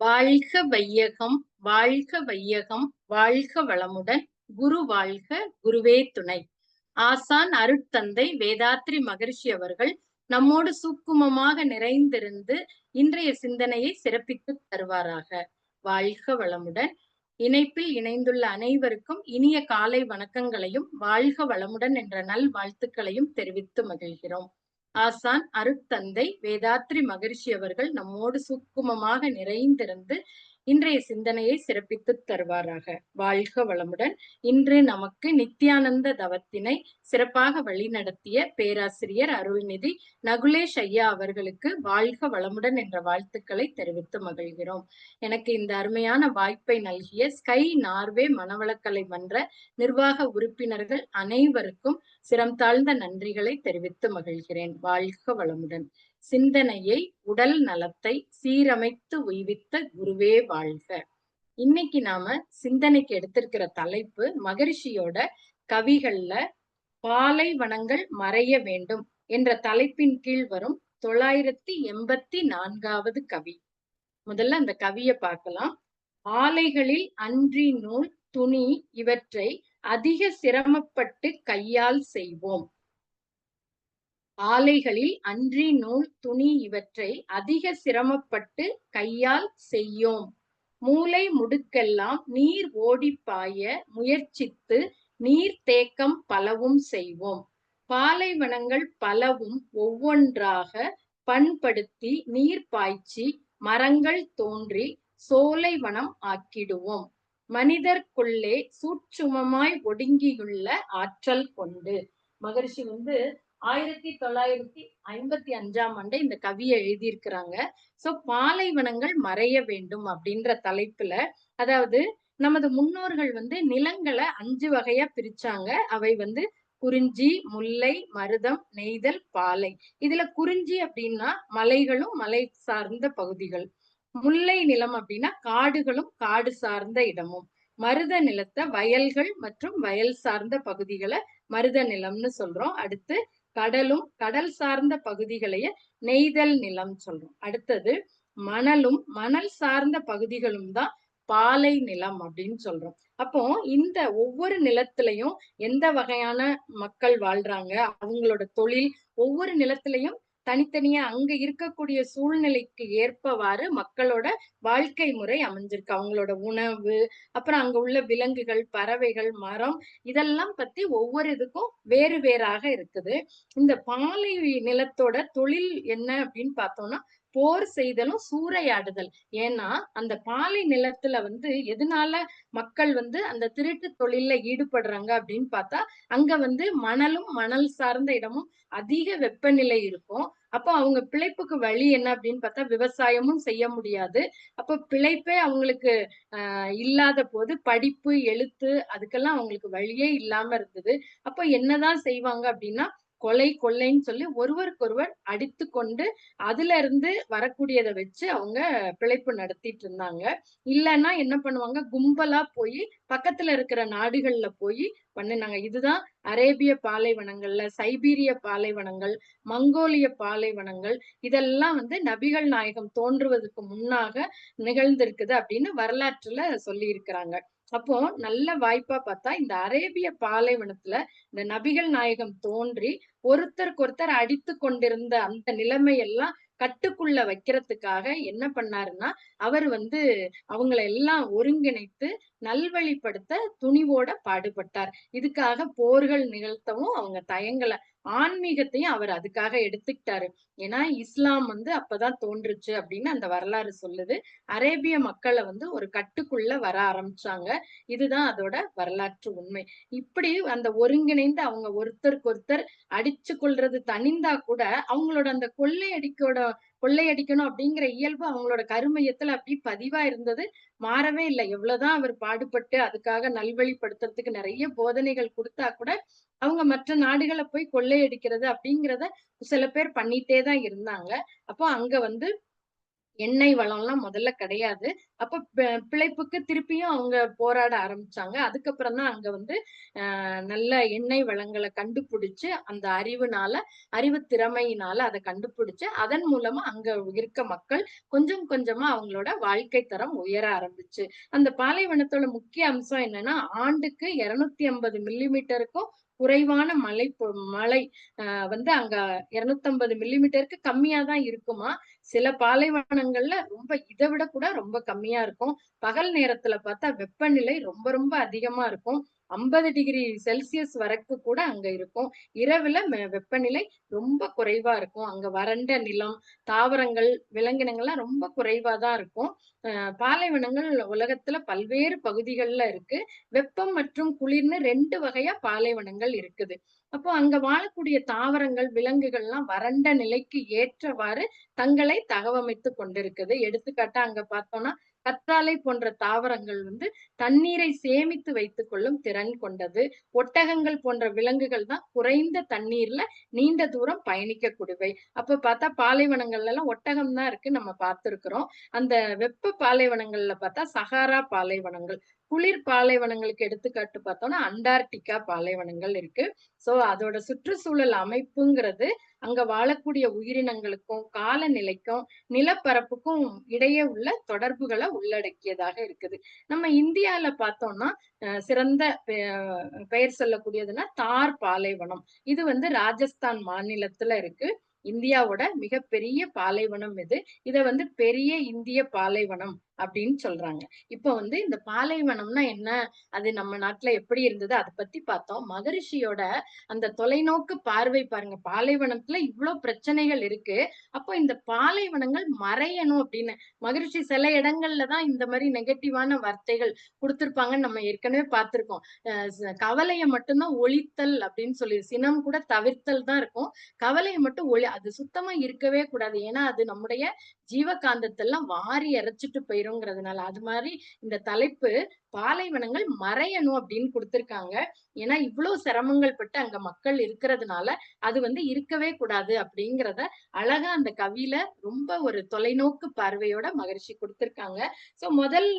வாழ்க வையகம், வாழ்க வையகம், வாழ்க வளமுடன். குரு வாழ்க, குருவே துணை. ஆசான் அருட்தந்தை வேதாத்ரி மகரிஷி அவர்கள் நம்மோடு சூக்குமமாக நிறைந்திருந்து இன்றைய சிந்தனையை சிறப்பித்துத் தருவாராக. வாழ்க வளமுடன். இணைப்பில் இணைந்துள்ள அனைவருக்கும் இனிய காலை வணக்கங்களையும் வாழ்க வளமுடன் என்ற நல் வாழ்த்துக்களையும் தெரிவித்து மகிழ்கிறோம். ஆசான் அருட்தந்தை வேதாத்ரி மகரிஷி அவர்கள் நம்மோடு சூக்குமமாக நிறைந்திருந்து இன்றைய சிந்தனையை சிறப்பித்துத் தருவாராக. வாழ்க வளமுடன். இன்று நமக்கு நித்யானந்த தவத்தினை சிறப்பாக வழிநடத்திய பேராசிரியர் அருள்நிதி நகுலேஷ் ஐயா அவர்களுக்கு வாழ்க வளமுடன் என்ற வாழ்த்துக்களை தெரிவித்து மகிழ்கிறோம். எனக்கு இந்த அருமையான வாய்ப்பை நல்கிய ஸ்கை நார்வே மனவளக்கலை மன்ற நிர்வாக உறுப்பினர்கள் அனைவருக்கும் சிரம் தாழ்ந்த நன்றிகளை தெரிவித்து மகிழ்கிறேன். வாழ்க வளமுடன். சிந்தனையை உடல் நலத்தை சீரமைத்து உய்வித்த குருவே வாழ்க. இன்னைக்கு நாம சிந்தனைக்கு எடுத்திருக்கிற தலைப்பு மகரிஷியோட கவிகள்ல பாலைவனங்கள் மறைய வேண்டும் என்ற தலைப்பின் கீழ் வரும் 984வது கவி. முதல்ல அந்த கவியை பார்க்கலாம். ஆலைகளில் அன்றி நூல் துணி இவற்றை அதிக சிரமப்பட்டு கையால் செய்வோம். ஆலைகளில் அன்றி நூல் துணி இவற்றை அதிக சிரமப்பட்டு கையால் செய்யோம். மூலை முடுக்கெல்லாம் நீர் ஓடிப்பாய முயற்சித்து நீர் தேக்கம் பலவும் செய்வோம். பாலைவனங்கள் பலவும் ஒவ்வொன்றாக பண்படுத்தி நீர் பாய்ச்சி மரங்கள் தோன்றி சோலைவனம் ஆக்கிடுவோம். மனிதர்க்குள்ளே சூட்சுமமாய் ஒடுங்கியுள்ள ஆற்றல் கொண்டு. மகரிஷி 1955 இந்த கவியை எழுதியிருக்கிறாங்க. சோ பாலைவனங்கள் மறைய வேண்டும் அப்படின்ற தலைப்புல, அதாவது நமது முன்னோர்கள் நிலங்களை 5 வகையா பிரிச்சாங்க. அவை குறிஞ்சி, முல்லை, மருதம், நெய்தல், பாலை. இதுல குறிஞ்சி அப்படின்னா மலைகளும் மலை சார்ந்த பகுதிகள். முல்லை நிலம் அப்படின்னா காடுகளும் காடு சார்ந்த இடமும். மருத நிலத்தை வயல்கள் மற்றும் வயல் சார்ந்த பகுதிகளை மருத நிலம்னு சொல்றோம். அடுத்து கடலும் கடல் சார்ந்த பகுதிகளைய நெய்தல் நிலம் சொல்றோம். அடுத்தது மணலும் மணல் சார்ந்த பகுதிகளும் தான் பாலை நிலம் அப்படின்னு சொல்றோம். அப்போ இந்த ஒவ்வொரு நிலத்திலையும் எந்த வகையான மக்கள் வாழ்றாங்க, அவங்களோட தொழில், ஒவ்வொரு நிலத்திலையும் தனித்தனியா அங்க இருக்கக்கூடிய சூழ்நிலைக்கு ஏற்பவாறு மக்களோட வாழ்க்கை முறை அமைஞ்சிருக்கு. அவங்களோட உணவு, அப்புறம் அங்க உள்ள விலங்குகள், பறவைகள், மரம், இதெல்லாம் பத்தி ஒவ்வொரு இதுக்கும் வேறு வேறாக இருக்குது. இந்த பாலை நிலத்தோட தொழில் என்ன அப்படின்னு பார்த்தோம்னா போர் செய்தலும் சூறையாடுதல். ஏன்னா அந்த பாலை நிலத்துல எதனால மக்கள் அந்த திருட்டு தொழில்ல ஈடுபடுறாங்க அப்படின்னு பார்த்தா, அங்க மணலும் மணல் சார்ந்த இடமும் அதிக வெப்பநிலை இருக்கும். அப்போ அவங்க பிழைப்புக்கு வழி என்ன அப்படின்னு பார்த்தா விவசாயமும் செய்ய முடியாது. அப்போ பிழைப்பே அவங்களுக்கு இல்லாத போது படிப்பு, எழுத்து அதுக்கெல்லாம் அவங்களுக்கு வழியே இல்லாம இருந்தது. அப்போ என்னதான் செய்வாங்க அப்படின்னா கொலை கொள்ளைன்னு சொல்லி ஒருவருக்கொருவர் அடித்து கொண்டு அதுல இருந்து வரக்கூடியதை வச்சு அவங்க பிழைப்பு நடத்திட்டு இருந்தாங்க. இல்லைன்னா என்ன பண்ணுவாங்க, கும்பலா போய் பக்கத்துல இருக்கிற நாடுகள்ல போய் பண்ணினாங்க. இதுதான் அரேபிய பாலைவனங்கள்ல, சைபீரிய பாலைவனங்கள், மங்கோலிய பாலைவனங்கள், இதெல்லாம் நபிகள் நாயகம் தோன்றுவதற்கு முன்னாக நிகழ்ந்திருக்குது அப்படின்னு வரலாற்றுல சொல்லி இருக்கிறாங்க. அப்போ நல்ல வாய்ப்பா பார்த்தா இந்த அரேபிய பாலைவனத்துல இந்த நபிகள் நாயகம் தோன்றி ஒருத்தருக்கு ஒருத்தர் அடித்து கொண்டிருந்த அந்த நிலைமையெல்லாம் கட்டுக்குள்ள வைக்கிறதுக்காக என்ன பண்ணாருன்னா, அவர் அவங்களை எல்லாம் ஒருங்கிணைத்து நல்வழிப்படுத்த துணிவோட பாடுபட்டார். இதுக்காக போர்கள் நிகழ்த்தவும் அவங்க தயங்கல. ஆன்மீகத்தையும் அவர் அதுக்காக எடுத்துக்கிட்டாரு. ஏன்னா இஸ்லாம் அப்பதான் தோன்றுச்சு அப்படின்னு அந்த வரலாறு சொல்லுது. அரேபிய மக்களை ஒரு கட்டுக்குள்ள வர ஆரம்பிச்சாங்க. இதுதான் அதோட வரலாற்று உண்மை. இப்படி அந்த ஒருங்கிணைந்து அவங்க ஒருத்தருக்கு ஒருத்தர் அடிச்சு கொள்றது தணிந்தா கூட அவங்களோட அந்த கொள்ளையடிக்கணும் அப்படிங்கிற இயல்பு அவங்களோட கருமையத்துல அப்படி பதிவா இருந்தது. மாறவே இல்லை. எவ்வளவுதான் அவர் பாடுபட்டு அதுக்காக நல்வழிப்படுத்துறதுக்கு நிறைய போதனைகள் கொடுத்தா கூட அவங்க மற்ற நாடுகளை போய் கொள்ளையடிக்கிறது அப்படிங்கிறத சில பேர் பண்ணிட்டே தான் இருந்தாங்க. அப்போ அங்க எண்ணெய் வளம்லாம் முதல்ல கிடையாது. அப்ப பிழைப்புக்கு திருப்பியும் அவங்க போராட ஆரம்பிச்சாங்க. அதுக்கப்புறம் தான் அங்க வந்து நல்ல எண்ணெய் வளங்கள கண்டுபிடிச்சு, அந்த அறிவு திறமையினால அத கண்டுபிடிச்சு, அதன் மூலமா அங்க இருக்க மக்கள் கொஞ்சம் கொஞ்சமா அவங்களோட வாழ்க்கை தரம் உயர ஆரம்பிச்சு. அந்த பாலைவனத்தோட முக்கிய அம்சம் என்னன்னா, ஆண்டுக்கு 250 மில்லிமீட்டருக்கும் குறைவான மழை வந்து அங்க 250 மில்லிமீட்டருக்கு கம்மியா தான் இருக்குமாம். சில பாலைவனங்கள்ல ரொம்ப இத விட கூட ரொம்ப கம்மியா இருக்கும். பகல் நேரத்துல பார்த்தா வெப்பநிலை ரொம்ப ரொம்ப அதிகமா இருக்கும். 50 டிகிரி செல்சியஸ் வரைக்கும் கூட அங்க இருக்கும். இரவுல வெப்பநிலை ரொம்ப குறைவா இருக்கும். அங்க வறண்ட நிலம், தாவரங்கள், விலங்கினங்கள்லாம் ரொம்ப குறைவா தான் இருக்கும். பாலைவனங்கள் உலகத்துல பல்வேறு பகுதிகள்ல இருக்கு. வெப்பம் மற்றும் குளிர்ன்னு 2 வகையா பாலைவனங்கள் இருக்குது. அப்போ அங்க வாழக்கூடிய தாவரங்கள், விலங்குகள்லாம் வறண்ட நிலைக்கு ஏற்றவாறு தங்களை தகவமைத்துக் கொண்டிருக்குது. எடுத்துக்காட்டா அங்க பார்த்தோம்னா, கற்றாழை போன்ற தாவரங்கள் வந்து தண்ணீரை சேமித்து வைத்துக் கொள்ளும் திறன் கொண்டது. ஒட்டகங்கள் போன்ற விலங்குகள் தான் குறைந்த தண்ணீர்ல நீண்ட தூரம் பயணிக்கக்கூடியவை. அப்ப பார்த்தா பாலைவனங்கள்ல எல்லாம் ஒட்டகம் தான் இருக்கு நம்ம பார்த்திருக்கிறோம். அந்த வெப்ப பாலைவனங்கள்ல பார்த்தா சகாரா பாலைவனங்கள். குளிர் பாலைவனங்களுக்கு எடுத்துக்காட்டு பார்த்தோம்னா, அண்டார்டிகா பாலைவனங்கள் இருக்கு. சோ அதோட சுற்றுச்சூழல் அமைப்புங்கிறது அங்க வாழக்கூடிய உயிரினங்களுக்கும், காலநிலைக்கும், நிலப்பரப்புக்கும் இடையே உள்ள தொடர்புகள உள்ளடக்கியதாக இருக்குது. நம்ம இந்தியால பார்த்தோம்னா, சிறந்த பெயர் சொல்லக்கூடியதுன்னா தார் பாலைவனம். இது வந்து ராஜஸ்தான் மாநிலத்துல இருக்கு. இந்தியாவோட மிகப்பெரிய பாலைவனம் இது. இத வந்து பெரிய இந்திய பாலைவனம் அப்படின்னு சொல்றாங்க. இப்ப வந்து இந்த பாலைவனம்னா என்ன? அது நம்ம நாட்டுல எப்படி இருந்தது? அத பத்தி பார்த்தோம். மகரிஷியோட அந்த தொலைநோக்கு பார்வை பாருங்க. பாலைவனத்துல இவ்ளோ பிரச்சனைகள் இருக்கு. அப்போ இந்த பாலைவனங்கள் மறையணும் அப்படின்னு. மகரிஷி சில இடங்கள்ல தான் இந்த மாரி நெகட்டிவான வார்த்தைகள் குடுத்திருப்பாங்கன்னு நம்ம ஏற்கனவே பார்த்திருக்கோம். அ ச கவலைய மட்டும் தான் ஒழித்தல் அப்படின்னு சொல்லி சினம் கூட தவிர்த்தல் தான் இருக்கும். கவலைய மட்டும் அது சுத்தமா இருக்கவே கூடாது. ஏன்னா, அது நம்முடைய ஜீவகாந்தத்தெல்லாம் வாரி இறைச்சிட்டு போயிருங்கிறதுனால. அது மாரி இந்த தலைப்பு பாலைவனங்கள் மறையணும் அப்படின்னு குடுத்திருக்காங்க. ஏன்னா, இவ்ளோ சிரமங்கள் பட்டு அங்க மக்கள் இருக்கிறதுனால, அது வந்து இருக்கவே கூடாது அப்படிங்கிறத அழகா அந்த கவியில ரொம்ப ஒரு தொலைநோக்கு பார்வையோட மகரிஷி குடுத்திருக்காங்க. சோ முதல்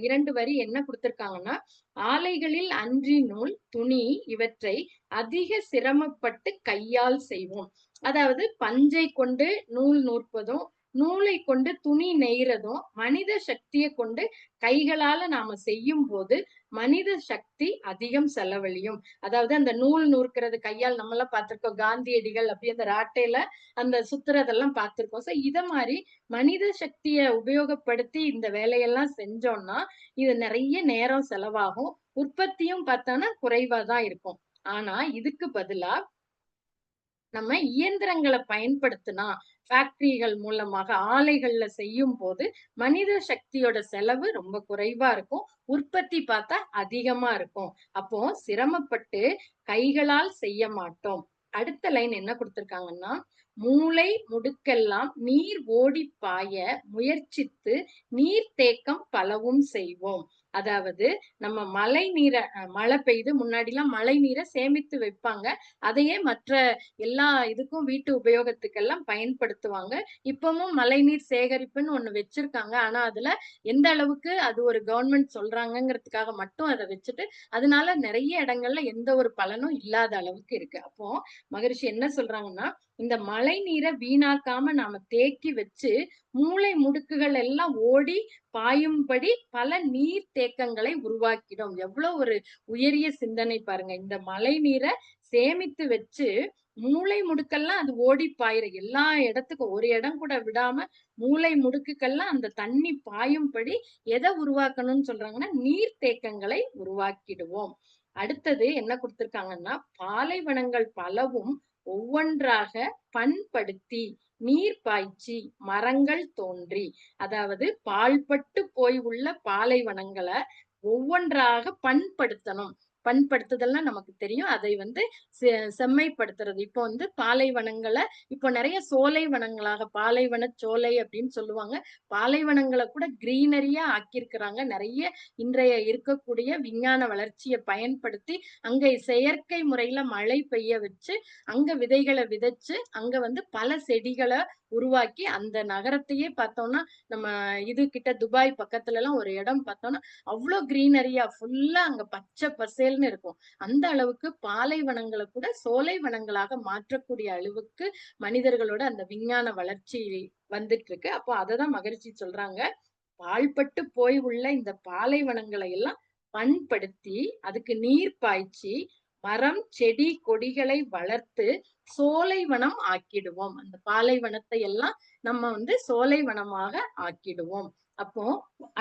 2 வரி என்ன குடுத்திருக்காங்கன்னா, "ஆலைகளில் அன்றி நூல், துணி இவற்றை அதிக சிரமப்பட்டு கையால் செய்வோம்." அதாவது பஞ்சை கொண்டு நூல் நூற்பதும், நூலை கொண்டு துணி நெய்றதும், மனித சக்திய கொண்டு கைகளால நாம செய்யும்போது, மனித சக்தி அதிகம் செலவழியும். அதாவது அந்த நூல் நூற்கிறது கையால் நம்மலாம் பார்த்திருக்கோம். காந்தியடிகள் அப்படியே அந்த ராட்டையில அந்த சுத்துறதெல்லாம் பார்த்திருக்கோம். சோ இத மாரி மனித சக்திய உபயோகப்படுத்தி இந்த வேலையெல்லாம் செஞ்சோம்னா, இது நெறைய நேரம் செலவாகும். உற்பத்தியும் பார்த்தோம்னா குறைவா தான் இருக்கும். ஆனா இதுக்கு பதிலா நம்ம இயந்திரங்கள பயன்படுத்தினா, ஃபேக்டரிகள் மூலமாக ஆலைகள்ல செய்யும்போது, மனித சக்தியோட செலவு ரொம்ப குறைவா இருக்கும். உற்பத்தி பார்த்தா அதிகமா இருக்கும். அப்போ சிரமப்பட்டு கைகளால் செய்ய மாட்டோம். அடுத்த லைன் என்ன குடுத்திருக்காங்கன்னா, "மூலை முடுக்கெல்லாம் நீர் ஓடிப் பாய முயற்சித்து நீர்த்தேக்கம் பலவும் செய்வோம்." அதாவது நம்ம மழை நீர மழை பெய்து முன்னாடிலாம் மழை நீர சேமித்து வைப்பாங்க. அதையே மற்ற எல்லா இதுக்கும் வீட்டு உபயோகத்துக்கெல்லாம் பயன்படுத்துவாங்க. இப்பவும் மழைநீர் சேகரிப்புன்னு ஒண்ணு வச்சிருக்காங்க. ஆனா, அதுல எந்த அளவுக்கு அது ஒரு கவர்ன்மெண்ட் சொல்றாங்கங்கிறதுக்காக மட்டும் அத வச்சுட்டு, அதனால நெறைய இடங்கள்ல எந்த ஒரு பலனும் இல்லாத அளவுக்கு இருக்கு. அப்போ மகரிஷி என்ன சொல்றாங்கன்னா, இந்த மழை நீர வீணாக்காம நாம தேக்கி வச்சு, மூலை முடுக்குகள் எல்லாம் ஓடி பாயும்படி பல நீர் தேக்கங்களை உருவாக்கிடும். எவ்வளவு ஒரு உயரிய சிந்தனை பாருங்க. இந்த மழை நீர சேமித்து வச்சு மூலை முடுக்கெல்லாம் அது ஓடி பாயிரும். எல்லா இடத்துக்கும் ஒரு இடம் கூட விடாம மூலை முடுக்குக்கெல்லாம் அந்த தண்ணி பாயும்படி எத உருவாக்கணும்னு சொல்றாங்கன்னா, நீர் தேக்கங்களை உருவாக்கிடுவோம். அடுத்தது என்ன குடுத்திருக்காங்கன்னா, பாலைவனங்கள் பலவும் ஒவ்வொன்றாக பண்படுத்தி, நீர் பாய்ச்சி, மரங்கள் தோன்றி, அதாவது பாழ்பட்டு போய் உள்ள பாலைவனங்கள ஒவ்வொன்றாக பண்படுத்தணும். பண்படுத்துதல்னா நமக்கு தெரியும். அதை வந்து செம்மைப்படுத்துறது. இப்போ வந்து பாலைவனங்கள இப்போ நெறைய சோலை வனங்களாக பாலைவனச் சோலை அப்படின்னு சொல்லுவாங்க. பாலைவனங்கள கூட கிரீனரியா ஆக்கியிருக்கிறாங்க. நெறைய இன்றைய இருக்கக்கூடிய விஞ்ஞான வளர்ச்சிய பயன்படுத்தி, அங்க செயற்கை முறையில மழை பெய்ய வச்சு, அங்க விதைகள விதைச்சு, அங்க வந்து பல செடிகள உருவாக்கி அந்த நகரத்தையே பார்த்தோம்னா, நம்ம இது கிட்ட துபாய் பக்கத்துலலாம் ஒரு இடம் பார்த்தோம்னா, அவ்ளோ கிரீனரியா ஃபுல்லா அங்க பச்சை பசேல்னு இருக்கும். அந்த அளவுக்கு பாலைவனங்கள கூட சோலைவனங்களாக மாற்றக்கூடிய அளவுக்கு மனிதர்களோட அந்த விஞ்ஞான வளர்ச்சி வந்துட்டு இருக்கு. அப்போ அததான் மகரிஷி சொல்றாங்க. பாழ்பட்டு போய் உள்ள இந்த பாலைவனங்களை எல்லாம் பண்படுத்தி, அதுக்கு நீர் பாய்ச்சி, மரம், செடி, கொடிகளை வளர்த்து சோலைவனம் ஆக்கிடுவோம். அந்த பாலைவனத்தை எல்லாம் நம்ம சோலைவனமாக ஆக்கிடுவோம். அப்போ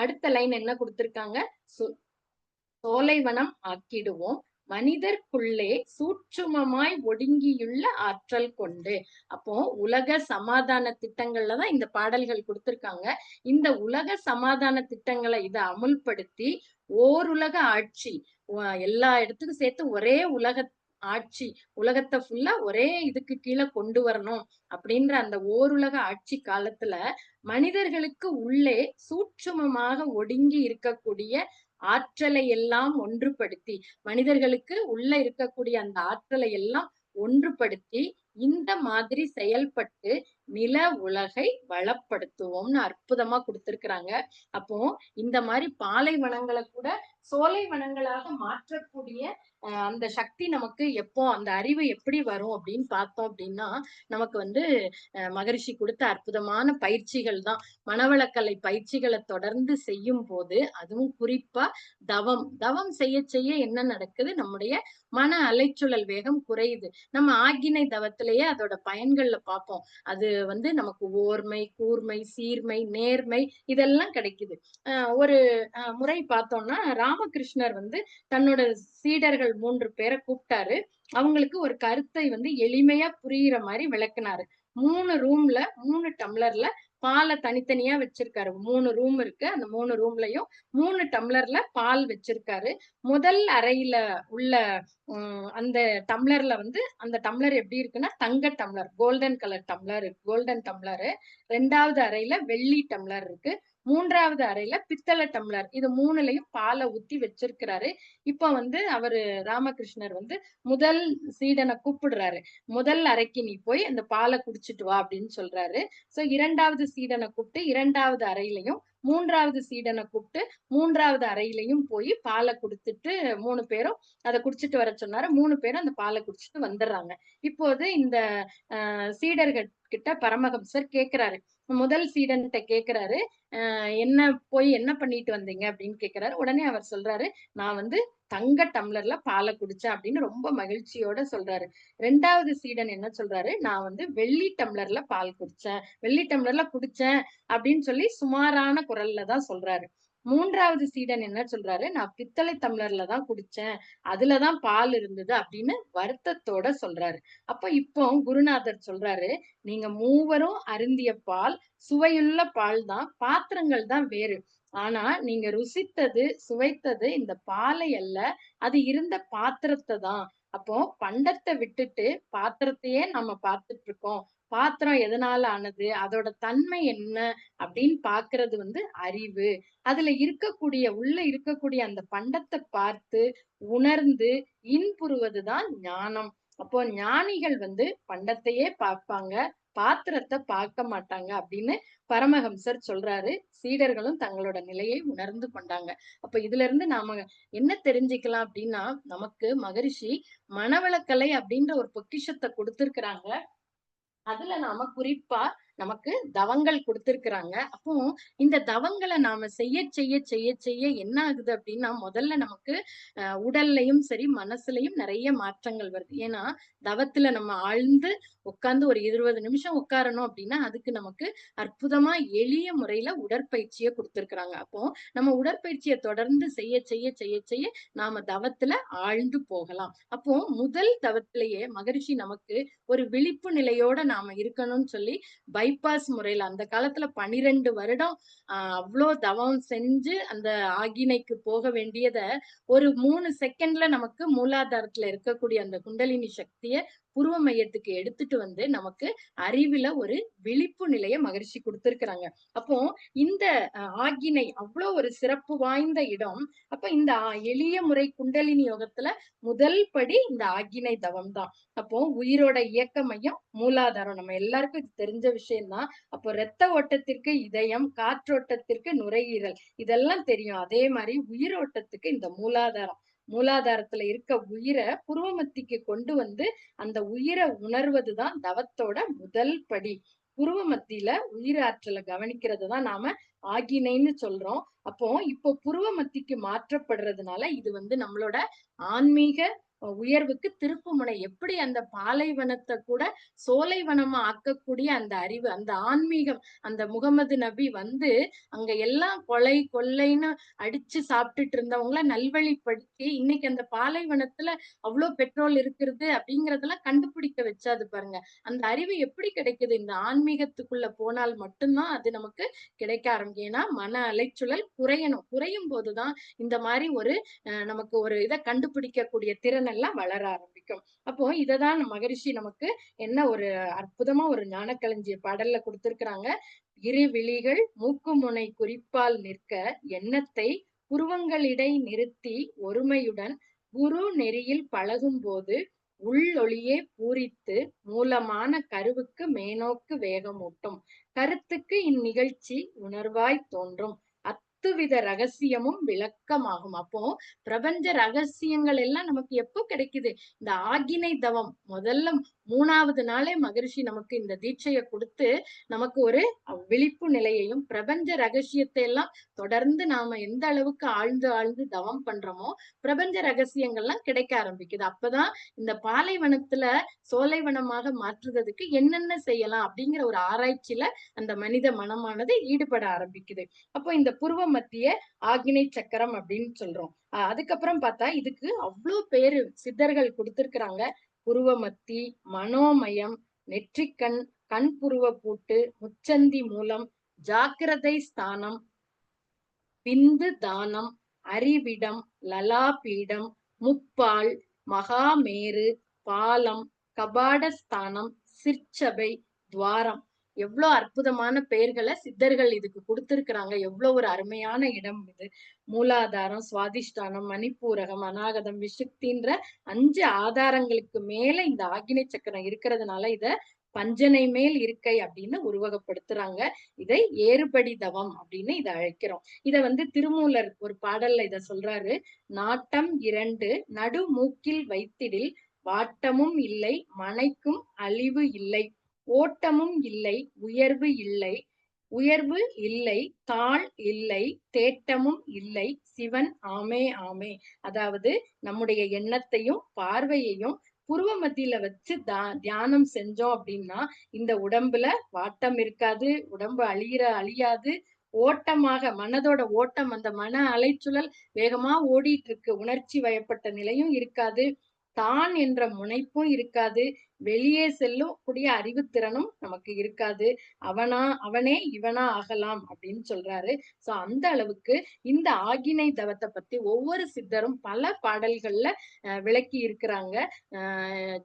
அடுத்த லைன் என்ன குடுத்திருக்காங்க? சோலைவனம் ஆக்கிடுவோம். மனிதர்க்குள்ளே சூட்சுமமாய் ஒடுங்கியுள்ள ஆற்றல் கொண்டு. அப்போ உலக சமாதான திட்டங்கள்ல தான் இந்த பாடல்கள் குடுத்திருக்காங்க. இந்த உலக சமாதான திட்டங்கள இத அமுல்படுத்தி ஓருலக ஆட்சி, எல்லா இடத்துக்கும் சேர்த்து ஒரே ஆட்சி, உலகத்த ஃபுல்லா ஒரே இதுக்கு கீழ கொண்டு வரணும் அப்படின்ற அந்த ஓருலக ஆட்சி காலத்துல மனிதர்களுக்கு உள்ளே சூட்சுமமாக ஒடுங்கி இருக்கக்கூடிய ஆற்றலை எல்லாம் ஒன்றுபடுத்தி, மனிதர்களுக்கு உள்ள இருக்கக்கூடிய அந்த ஆற்றலை எல்லாம் ஒன்றுபடுத்தி, இந்த மாதிரி செயல்பட்டு நில உலகை வளப்படுத்துவோம்னு அற்புதமா குடுத்திருக்கிறாங்க. அப்போ இந்த மாரி பாலைவனங்கள கூட சோலைவனங்களாக மாற்றக்கூடிய அந்த சக்தி நமக்கு எப்போ அந்த அறிவு எப்படி வரும் அப்படின்னு பார்த்தோம் அப்படின்னா, நமக்கு மகரிஷி குடுத்த அற்புதமான பயிற்சிகள் தான். மனவளக்கலை பயிற்சிகள தொடர்ந்து செய்யும்போது, அதுவும் குறிப்பா தவம் செய்ய செய்ய என்ன நடக்குது? நம்முடைய மன அலைச்சூழல் வேகம் குறையுது. நம்ம ஆக்கினை தவத்திலேயே அதோட பயன்கள்ல பார்ப்போம். அது நமக்கு ஓர்மை, கூர்மை, சீர்மை, நேர்மை இதெல்லாம் கிடைக்குது. ஒரு முறை பார்த்தோம்னா, ராமகிருஷ்ணர் தன்னோட சீடர்கள் 3 பேர கூப்ட்டாரு. அவங்களுக்கு ஒரு கருத்தை எளிமையா புரியிற மாரி விளக்குனாரு. 3 ரூம்ல 3 டம்ளர்ல பால தனித்தனியா வச்சிருக்காரு. 3 ரூம் இருக்கு. அந்த 3 ரூம்லயும் 3 டம்ளர்ல பால் வச்சிருக்காரு. முதல் அறையில உள்ள அந்த டம்ளர்ல அந்த டம்ளர் எப்படி இருக்குன்னா, தங்க tumbler. Golden colour tumbler golden tumbler. 2வது அறையில வெள்ளி டம்ளர் இருக்கு. 3வது அறையில பித்தள டம்ளர். இது 3லயும் பால ஊத்தி வச்சிருக்கிறாரு. இப்ப அவரு ராமகிருஷ்ணர் முதல் சீடன கூப்பிடுறாரு. "முதல் அறைக்கு நீ போய் அந்த பால குடிச்சிட்டு வா" அப்படின்னு சொல்றாரு. 2வது சீடன கூப்பிட்டு 2வது அறையிலயும், 3வது சீடன கூப்பிட்டு 3வது அறையிலயும் போய் பால குடுத்துட்டு 3 பேரும் அத குடிச்சிட்டு வர சொன்னாரு. 3 பேரும் அந்த பால குடிச்சிட்டு வந்துர்றாங்க. இப்போது இந்த சீடர்கள் கிட்ட பரமஹம்சர் கேட்கிறாரு. முதல் சீடன்ட்ட கேட்கிறாரு. என்ன போய் என்ன பண்ணிட்டு வந்தீங்க?" அப்படின்னு கேட்கிறாரு. உடனே அவர் சொல்றாரு, "நான் தங்க டம்ளர்ல பால குடிச்சேன்" அப்படின்னு ரொம்ப மகிழ்ச்சியோட சொல்றாரு. 2வது சீடன் என்ன சொல்றாரு, "நான் வெள்ளி டம்ளர்ல பால் குடிச்சேன். வெள்ளி டம்ளர்ல குடிச்சேன்" அப்படின்னு சொல்லி சுமாரான குரல்ல தான் சொல்றாரு. 3வது சீடன் என்ன சொல்றாரு, "நான் பித்தளை டம்ளர்ல தான் குடிச்சேன். அதுல தான் பால் இருந்தது" அப்படின்னு வருத்தத்தோட சொல்றாரு. இப்போ குருநாதர் சொல்றாரு, "நீங்க மூவரும் அருந்திய பால் சுவையுள்ள பால் தான். பாத்திரங்கள் தான் வேறு. ஆனா நீங்க ருசித்தது, சுவைத்தது இந்த பாலை அல்ல. அது இருந்த பாத்திரத்த தான். அப்போ பண்டத்த விட்டுட்டு பாத்திரத்தையே நம்ம பார்த்துட்டு இருக்கோம். பாத்திரம் எதனால ஆனது? அதோட தன்மை என்ன? அப்படின்னு பார்க்கிறது அறிவு. அதுல உள்ள இருக்கக்கூடிய அந்த பண்டத்த பார்த்து, உணர்ந்து, இன்புறுவது தான் ஞானம். அப்போ ஞானிகள் பண்டத்தையே பார்ப்பாங்க. பாத்திரத்த பார்க்க மாட்டாங்க" அப்படின்னு பரமஹம்சர் சொல்றாரு. சீடர்களும் தங்களோட நிலையை உணர்ந்து கொண்டாங்க. அப்ப இதுல இருந்து நாம என்ன தெரிஞ்சுக்கலாம் அப்படின்னா, நமக்கு மகரிஷி மனவளக்கலை அப்படின்ற ஒரு பொக்கிஷத்த குடுத்திருக்கிறாங்க. அதுல நாம குறிப்பா நமக்கு தவங்கள் குடுத்திருக்கிறாங்க. அப்போ இந்த தவங்கள நாம செய்ய செய்ய செய்ய செய்ய என்ன ஆகுது அப்படின்னா, முதல்ல நமக்கு உடல்லயும் சரி, மனசுலயும் நெறைய மாற்றங்கள் வருது. ஏன்னா, தவத்துல நம்ம ஆழ்ந்து உட்கார்ந்து ஒரு 20 நிமிஷம் உட்காரணும் அப்படின்னா, அதுக்கு நமக்கு அற்புதமா எளிய முறையில உடற்பயிற்சிய குடுத்திருக்கிறாங்க. அப்போ நம்ம உடற்பயிற்சிய தொடர்ந்து செய்ய செய்ய செய்ய செய்ய நாம தவத்துல ஆழ்ந்து போகலாம். அப்போ முதல் தவத்திலேயே மகரிஷி நமக்கு ஒரு விழிப்பு நிலையோட நாம இருக்கணும்னு சொல்லி பைபாஸ் முறையில அந்த காலத்துல 12 வருடம் அவ்ளோ தவம் செஞ்சு அந்த ஆகினைக்கு போக வேண்டியத ஒரு 3 செகண்ட்ல நமக்கு மூலாதாரத்துல இருக்கக்கூடிய அந்த குண்டலினி சக்திய புருவ மையத்துக்கு எடுத்துட்டு வந்து நமக்கு அறிவுல ஒரு விழிப்பு நிலைய மகரிஷி கொடுத்திருக்கிறாங்க. அப்போ இந்த ஆக்கினை அவ்வளோ ஒரு சிறப்பு வாய்ந்த இடம். அப்ப இந்த எளிய முறை குண்டலினி யோகத்துல முதல் படி இந்த ஆக்கினை தவம் தான். அப்போ உயிரோட இயக்க மையம் மூலாதாரம். நம்ம எல்லாருக்கும் இது தெரிஞ்ச விஷயம் தான். அப்போ ரத்த ஓட்டத்திற்கு இதயம், காற்றோட்டத்திற்கு நுரையீரல் இதெல்லாம் தெரியும். அதே மாதிரி உயிரோட்டத்துக்கு இந்த மூலாதாரம். மூலாதாரத்துல இருக்க உயிரை புருவ மத்திக்கு கொண்டு வந்து அந்த உயிரை உணர்வதுதான் தவத்தோட முதல் படி. புருவ மத்தியில உயிராற்றலை கவனிக்கிறது தான் நாம ஆகினைன்னு சொல்றோம். அப்போ இப்போ புருவ மத்திக்கு மாற்றப்படுறதுனால இது வந்து நம்மளோட ஆன்மீக உயர்வுக்கு திருப்புமுனை. எப்படி அந்த பாலைவனத்தை கூட சோலைவனமா ஆக்கக்கூடிய அந்த அறிவு, அந்த ஆன்மீகம், அந்த முகமது நபி வந்து அங்க எல்லாம் கொலை கொள்ளைன்னு அடிச்சு சாப்பிட்டுட்டு இருந்தவங்கள நல்வழிப்படுத்தி இன்னைக்கு அந்த பாலைவனத்துல அவ்வளவு பெட்ரோல் இருக்கிறது அப்படிங்கறதெல்லாம் கண்டுபிடிக்க வச்சாது பாருங்க. அந்த அறிவு எப்படி கிடைக்குது? இந்த ஆன்மீகத்துக்குள்ள போனால் மட்டும்தான் அது நமக்கு கிடைக்க ஆரம்பிக்கும். ஏன்னா மன அலைச்சூழல் குறையணும். குறையும் போதுதான் இந்த மாதிரி ஒரு நமக்கு ஒரு இதை கண்டுபிடிக்கக்கூடிய திறன் எல்லாம் வளர ஆரம்பிக்கும். அப்போ இததான் மகரிஷி நமக்கு என்ன ஒரு அற்புதமா ஒரு ஞானக்களஞ்சிய பாடல்ல கொடுத்திருக்கிறாங்க. இரு விழிகள் மூக்கு முனை குறிப்பால் நிற்க எண்ணத்தை புருவங்களிடை நிறுத்தி ஒருமையுடன் குரு நெறியில் பழகும் போது உள்ளொளியே பூரித்து மூலமான கருவுக்கு மேனோக்கு வேகமூட்டும் கருத்துக்கு இந்நிகழ்ச்சி உணர்வாய் தோன்றும் அத்துவித ரகசியமும் விளக்கமாகும். அப்போ பிரபஞ்ச ரகசியங்கள் எல்லாம் நமக்கு எப்போ கிடைக்குது? இந்த ஆகினை தவம் முதல்ல 3வது நாளே மகரிஷி நமக்கு இந்த தீட்சையை கொடுத்து நமக்கு ஒரு விழிப்பு நிலையையும் பிரபஞ்ச ரகசியத்தை எல்லாம் தொடர்ந்து நாம எந்த அளவுக்கு ஆழ்ந்து ஆழ்ந்து தவம் பண்றோமோ பிரபஞ்ச ரகசியங்கள்லாம் கிடைக்க ஆரம்பிக்குது. அப்பதான் இந்த பாலைவனத்துல சோலைவனமாக மாற்றுறதுக்கு என்னென்ன செய்யலாம் அப்படிங்கிற ஒரு ஆராய்ச்சியில அந்த மனித மனமானது ஈடுபட ஆரம்பிக்குது. அப்போ இந்த புருவ மத்திய ஆகினை சக்கரம் அப்படின்னு சொல்றோம். அதுக்கப்புறம் பார்த்தா இதுக்கு அவ்வளவு பேரு சித்தர்கள் கொடுத்திருக்கிறாங்க. புருவமத்தி, மனோமயம், நெற்றிக்கண், கண் புருவ பூட்டு, முச்சந்தி மூலம், ஜாக்கிரதை ஸ்தானம், பிந்து தானம், அறிவிடம், லலாபீடம், முப்பால், மகாமேரு, பாலம், கபாடஸ்தானம், சிற்சபை, துவாரம். எவ்வளவு அற்புதமான பெயர்களை சித்தர்கள் இதுக்கு கொடுத்திருக்கிறாங்க. எவ்வளவு ஒரு அருமையான இடம் இது. மூலாதாரம், சுவாதிஷ்டானம், மணிப்பூரகம், அநாகதம், விசுக்தின்ற 5 ஆதாரங்களுக்கு மேல இந்த ஆக்கினை சக்கரம் இருக்கிறதுனால இத பஞ்சனை மேல் இருக்கை அப்படின்னு உருவகப்படுத்துறாங்க. இதை ஏறுபடி தவம் அப்படின்னு இதை அழைக்கிறோம். இத வந்து திருமூலர் ஒரு பாடல்ல இத சொல்றாரு. நாட்டம் 2 நடு மூக்கில் வைத்திடில் வாட்டமும் இல்லை மனைக்கும் அழிவு இல்லை ஓட்டமும் இல்லை உயர்வு இல்லை உயர்வு இல்லை தாழ் இல்லை தேட்டமும் இல்லை சிவன் ஆமே ஆமே. அதாவது நம்முடைய எண்ணத்தையும் பார்வையையும் புருவ மத்தியில வச்சு தியானம் செஞ்சோம் அப்படின்னா இந்த உடம்புல வாட்டம் இருக்காது, உடம்பு அழியாது. ஓட்டமாக மனதோட ஓட்டம், அந்த மன அலைச்சுழல் வேகமா ஓடிட்டு இருக்கு. உணர்ச்சி வயப்பட்ட நிலையும் இருக்காது. தான் என்ற முனைப்பும் இருக்காது. வெளியே செல்லும் கூடிய அறிவுத்திறனும் நமக்கு இருக்காது. அவனே இவனா ஆகலாம் அப்படின்னு சொல்றாரு. சோ அந்த அளவுக்கு இந்த ஆகினை தவத்தை பத்தி ஒவ்வொரு சித்தரும் பல பாடல்கள்ல விளக்கி இருக்கிறாங்க.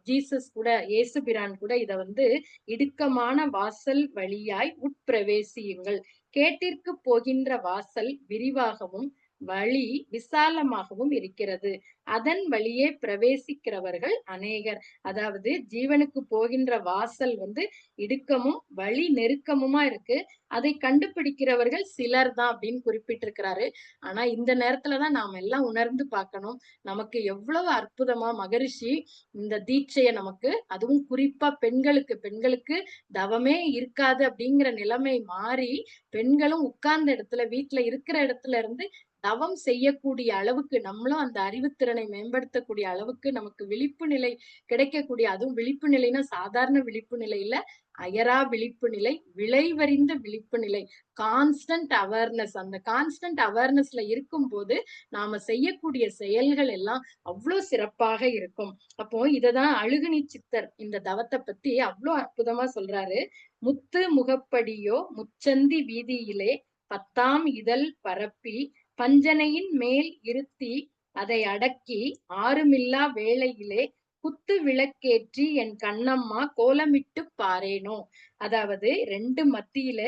ஜீசஸ் கூட, இயேசுபிரான் கூட இத வந்து இடுக்கமான வாசல் வழியாய் உட்பிரவேசியுங்கள், கேட்டிற்கு போகின்ற வாசல் விரிவாகவும் வழி விசாலமாகவும் இருக்கிறது, அதன் வழியே பிரவேசிக்கிறவர்கள் அநேகர். அதாவது ஜீவனுக்கு போகின்ற வாசல் வந்து இடுக்கமும் வழி நெருக்கமுமா இருக்கு. அதை கண்டுபிடிக்கிறவர்கள் சிலர் தான் அப்படின்னு குறிப்பிட்டிருக்கிறாரு. ஆனா இந்த நேரத்துலதான் நாம எல்லாம் உணர்ந்து பார்க்கணும். நமக்கு எவ்வளவு அற்புதமா மகரிஷி இந்த தீட்சைய நமக்கு, அதுவும் குறிப்பா பெண்களுக்கு தவமே இருக்காது அப்படிங்கிற நிலைமை மாறி பெண்களும் உட்கார்ந்த இடத்துல வீட்டுல இருக்கிற இடத்துல இருந்து தவம் செய்யக்கூடிய அளவுக்கு நம்மளும் அந்த அறிவுத்திறனை மேம்படுத்தக்கூடிய அளவுக்கு நமக்கு விழிப்பு நிலை கிடைக்கக்கூடிய, அதுவும் விழிப்பு நிலைன்னா சாதாரண விழிப்பு நிலை இல்ல, அயரா விழிப்பு நிலை, விளைவறிந்த விழிப்பு நிலை, கான்ஸ்டன்ட் அவேர்னஸ். அந்த கான்ஸ்டன்ட் அவேர்னஸ்ல இருக்கும் போது நாம செய்யக்கூடிய செயல்கள் எல்லாம் அவ்வளவு சிறப்பாக இருக்கும். அப்போ இததான் அழுகுனி சித்தர் இந்த தவத்தை பத்தி அவ்வளவு அற்புதமா சொல்றாரு. முத்து முகப்படியோ முச்சந்தி வீதியிலே 10ஆம் இதழ் பரப்பி பஞ்சனையின் மேல் இருத்தி அதை அடக்கி ஆறுமில்லா வேளையிலே குத்து விளக்கேற்றி என் கண்ணம்மா கோலமிட்டு பாரேனோ. அதாவது 2 மத்தியில,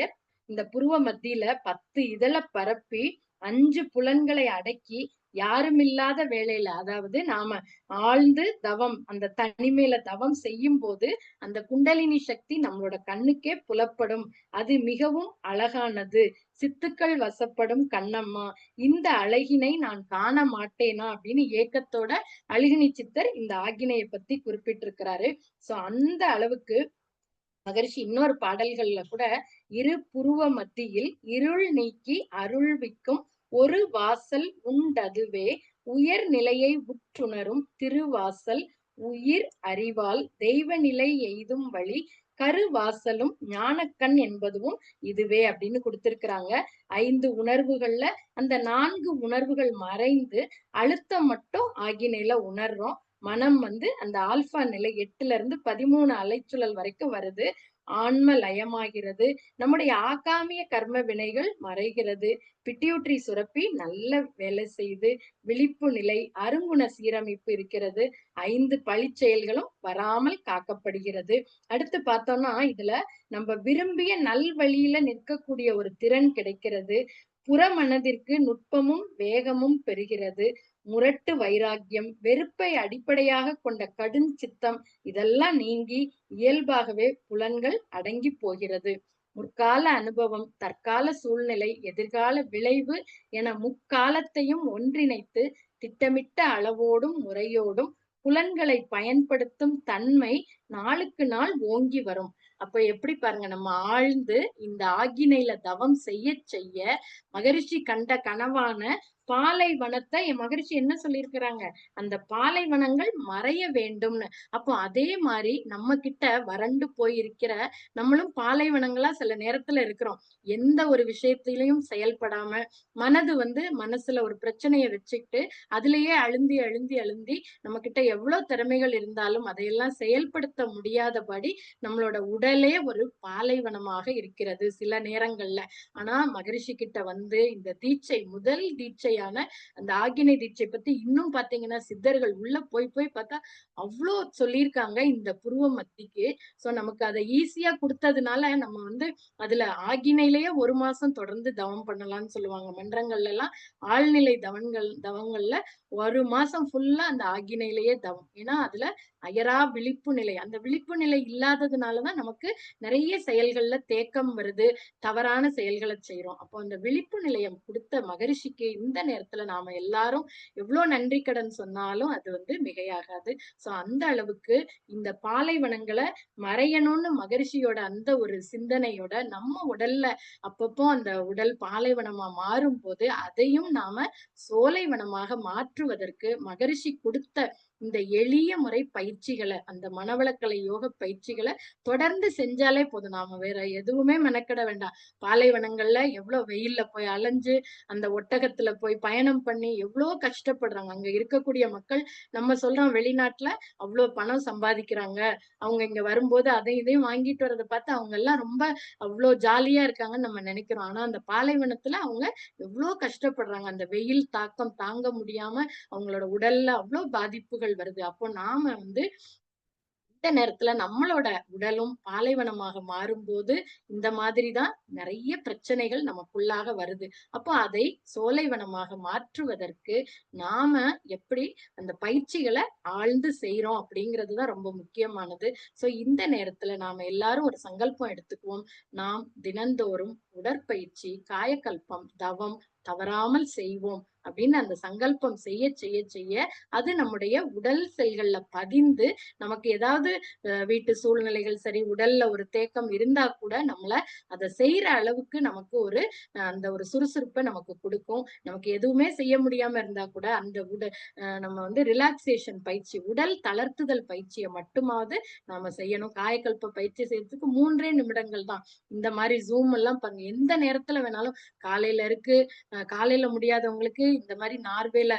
இந்த புருவ மத்தியில 10 இதழ பரப்பி 5 புலன்களை அடக்கி யாருமில்லாத வேளையில, அதாவது நாம ஆழ்ந்து தவம், அந்த தனிமையில தவம் செய்யும்போது அந்த குண்டலினி சக்தி நம்மளோட கண்ணுக்கே புலப்படும். அது மிகவும் அழகானது. சித்துக்கள் வசப்படும் கண்ணம்மா, இந்த அழகினை நான் காண மாட்டேனா அப்படின்னு ஏக்கத்தோட அழுகினி சித்தர் இந்த ஆக்கினையை பத்தி குறிப்பிட்டிருக்கிறாரு. சோ அந்த அளவுக்கு மகரிஷி இன்னொரு பாடல்கள்ல கூட, இரு புருவ மத்தியில் இருள் நீக்கி அருள்விக்கும் ஒரு வாசல் உண்டதுவே உயர் நிலையை உற்றுணரும் திருவாசல் உயிர் அறிவால் தெய்வ நிலை எய்தும் வழி கருவாசலும் ஞானக்கண் என்பதும் இதுவே அப்படின்னு கொடுத்திருக்கிறாங்க. 5 உணர்வுகள்ல அந்த 4 உணர்வுகள் மறைந்து அழுத்தம் மட்டும் ஆகினையில உணர்றோம். மனம் வந்து அந்த ஆல்பா நிலை 8ல இருந்து 13 அலைச்சுழல் வரைக்கும் வருது. ஆன்ம லயமாகிறது. நம்முடைய ஆகாமிய கர்ம வினைகள் மறைகிறது. பிட்யூட்டரி சுரப்பி நல்ல வேலை செய்து விழிப்பு நிலை, அருங்குண சீரமைப்பு இருக்கிறது. 5 பழிச் செயல்களும் வராமல் காக்கப்படுகிறது. அடுத்து பார்த்தோம்னா இதுல நம்ம விரும்பிய நல்வழியில நிற்கக்கூடிய ஒரு திறன் கிடைக்கிறது. புறமனதிற்கு நுட்பமும் வேகமும் பெறுகிறது. முரட்டு வைராக்கியம், வெறுப்பை அடிப்படையாக கொண்ட கடுஞ்சித்தம் இதெல்லாம் நீங்கி இயல்பாகவே புலன்கள் அடங்கி போகிறது. முற்கால அனுபவம், தற்கால சூழ்நிலை, எதிர்கால விளைவு என முக்காலத்தையும் ஒன்றிணைத்து திட்டமிட்ட அளவோடும் முறையோடும் புலன்களை பயன்படுத்தும் தன்மை நாளுக்கு நாள் ஓங்கி வரும். அப்ப எப்படி பாருங்க, நம்ம ஆழ்ந்து இந்த ஆக்கினையில தவம் செய்ய செய்ய மகரிஷி கண்ட கனவான பாலைவனத்தை என் மகரிஷி என்ன சொல்லியிருக்கிறாங்க, அந்த பாலைவனங்கள் மறைய வேண்டும்னு. அப்போ அதே மாதிரி நம்ம கிட்ட வறண்டு போயிருக்கிற, நம்மளும் பாலைவனங்களா சில நேரத்துல இருக்கிறோம். எந்த ஒரு விஷயத்திலையும் செயல்படாம, மனது வந்து மனசுல ஒரு பிரச்சனையை வச்சுக்கிட்டு அதுலயே அழுந்தி அழுந்தி அழுந்தி நம்ம கிட்ட எவ்வளவு திறமைகள் இருந்தாலும் அதையெல்லாம் செயல்படுத்த முடியாதபடி நம்மளோட உடலே ஒரு பாலைவனமாக இருக்கிறது சில நேரங்கள்ல. ஆனா மகரிஷி கிட்ட வந்து இந்த தீட்சை, முதல் தீட்சையான அந்த ஆகினை தீட்சை பத்தி இன்னும் பாத்தீங்கன்னா சித்தர்கள் உள்ள போய் போய் பார்த்தா அவ்வளோ சொல்லியிருக்காங்க இந்த புருவ மத்திக்கு. சோ நமக்கு அதை ஈஸியா கொடுத்ததுனால நம்ம வந்து அதுல ஆகினையிலேயே 1 மாசம் தொடர்ந்து தவம் பண்ணலாம்னு சொல்லுவாங்க. மன்றங்கள்ல எல்லாம் ஆழ்நிலை தவங்கள்ல 1 மாசம் ஃபுல்லா அந்த ஆகினையிலேயே தவம். ஏன்னா அதுல அயரா விழிப்பு நிலை, அந்த விழிப்பு நிலை இல்லாததுனாலதான் நமக்கு நிறைய செயல்கள்ல தேக்கம் வருது, தவறான செயல்களை செய்யறோம். அப்போ அந்த விழிப்பு நிலையம் கொடுத்த மகரிஷிக்கு இந்த நேரத்துல நாம எல்லாரும் எவ்வளவு நன்றி கடன் சொன்னாலும் அது வந்து மிகையாகாது. சோ அந்த அளவுக்கு இந்த பாலைவனங்களை மறையணும்னு மகரிஷியோட அந்த ஒரு சிந்தனையோட நம்ம உடல்ல அப்பப்போ அந்த உடல் பாலைவனமா மாறும் போது அதையும் நாம சோலைவனமாக மாற்றுவதற்கு மகரிஷி கொடுத்த இந்த எளிய முறை பயிற்சிகளை, அந்த மனவளக்கலை யோக பயிற்சிகளை தொடர்ந்து செஞ்சாலே போதும். நாம வேற எதுவுமே மெனக்கெட வேண்டாம். பாலைவனங்கள்ல எவ்வளவு வெயில்ல போய் அலைஞ்சு அந்த ஒட்டகத்துல போய் பயணம் பண்ணி எவ்வளவு கஷ்டப்படுறாங்க அங்க இருக்கக்கூடிய மக்கள். நம்ம சொல்றோம் வெளிநாட்டுல அவ்வளவு பணம் சம்பாதிக்கிறாங்க, அவங்க இங்க வரும்போது அதையும் இதையும் வாங்கிட்டு வரதை பார்த்து அவங்க எல்லாம் ரொம்ப அவ்வளவு ஜாலியா இருக்காங்கன்னு நம்ம நினைக்கிறோம். ஆனா அந்த பாலைவனத்துல அவங்க எவ்வளவு கஷ்டப்படுறாங்க. அந்த வெயில் தாக்கம் தாங்க முடியாம அவங்களோட உடல்ல அவ்வளவு பாதிப்புகள் வருது. அப்போ நாம வந்து இந்த நேரத்துல நம்மளோட உடலும் பாலைவனமாக மாறும்போது இந்த மாதிரிதான் நிறைய பிரச்சனைகள் நமக்குள்ளாக வருது. அப்போ அதை சோலைவனமாக மாற்றுவதற்கு நாம எப்படி அந்த பயிற்சிகளை ஆழ்ந்து செய்யறோம் அப்படிங்கிறதுதான் ரொம்ப முக்கியமானது. சோ இந்த நேரத்துல நாம எல்லாரும் ஒரு சங்கல்பம் எடுத்துக்குவோம். நாம் தினந்தோறும் உடற்பயிற்சி, காயக்கல்பம், தவம் தவறாமல் செய்வோம் அப்படின்னு அந்த சங்கல்பம் செய்ய செய்ய செய்ய அது நம்முடைய உடல் செல்கள்ல பதிந்து நமக்கு ஏதாவது வீட்டு சூழ்நிலைகள் சரி, உடல்ல ஒரு தேக்கம் இருந்தா கூட நம்மள அதை செய்யற அளவுக்கு நமக்கு ஒரு அந்த ஒரு சுறுசுறுப்பை நமக்கு கொடுக்கும். நமக்கு எதுவுமே செய்ய முடியாம இருந்தா கூட அந்த நம்ம வந்து ரிலாக்ஸேஷன் பயிற்சி, உடல் தளர்த்துதல் பயிற்சியை மட்டுமாவது நாம செய்யணும். காயக்கல்ப பயிற்சி செய்யறதுக்கு 3 நிமிடங்கள் தான். இந்த மாதிரி ஜூம் எல்லாம் எந்த நேரத்துல வேணாலும் காலையில இருக்கு, காலையில முடியாதவங்களுக்கு இந்த மாரி நார்வேல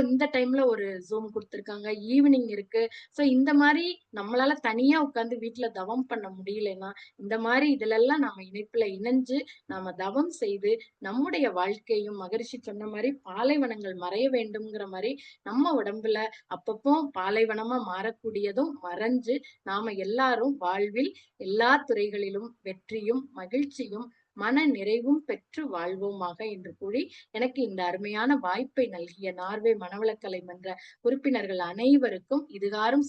இந்த டைம்ல ஒரு Zoom குடுத்துருக்காங்க. ஈவினிங் இருக்கு. இந்த மாரி நம்மளால தனியா உட்கார்ந்து வீட்ல தவம் பண்ண முடியலைன்னா, இந்த மாரி இதுலல்லாம் நாம இணைப்புல இணைஞ்சு, நாம தவம் செய்து, நம்முடைய வாழ்க்கையும் மகரிஷி சொன்ன மாரி பாலைவனங்கள் மறைய வேண்டும்ங்கிற மாரி, நம்ம உடம்புல அப்பப்போ பாலைவனமா மாறக்கூடியதும் மறைஞ்சு, நாம எல்லாரும் வாழ்வில் எல்லா துறைகளிலும் வெற்றியும், மகிழ்ச்சியும், மன நிறைவும் பெற்று வாழ்வோமாக என்று கூறி, எனக்கு இந்த அருமையான வாய்ப்பை நல்கிய நார்வே மனவளக்கலை மன்ற உறுப்பினர்கள் அனைவருக்கும், இதுகாறும்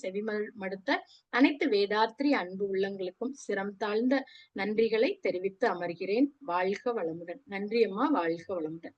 மடுத்த அனைத்து வேதாத்ரி அன்பு உள்ளங்களுக்கும் சிரம் தாழ்ந்த நன்றிகளை தெரிவித்து அமர்கிறேன். வாழ்க வளமுடன். நன்றி அம்மா. வாழ்க வளமுடன்.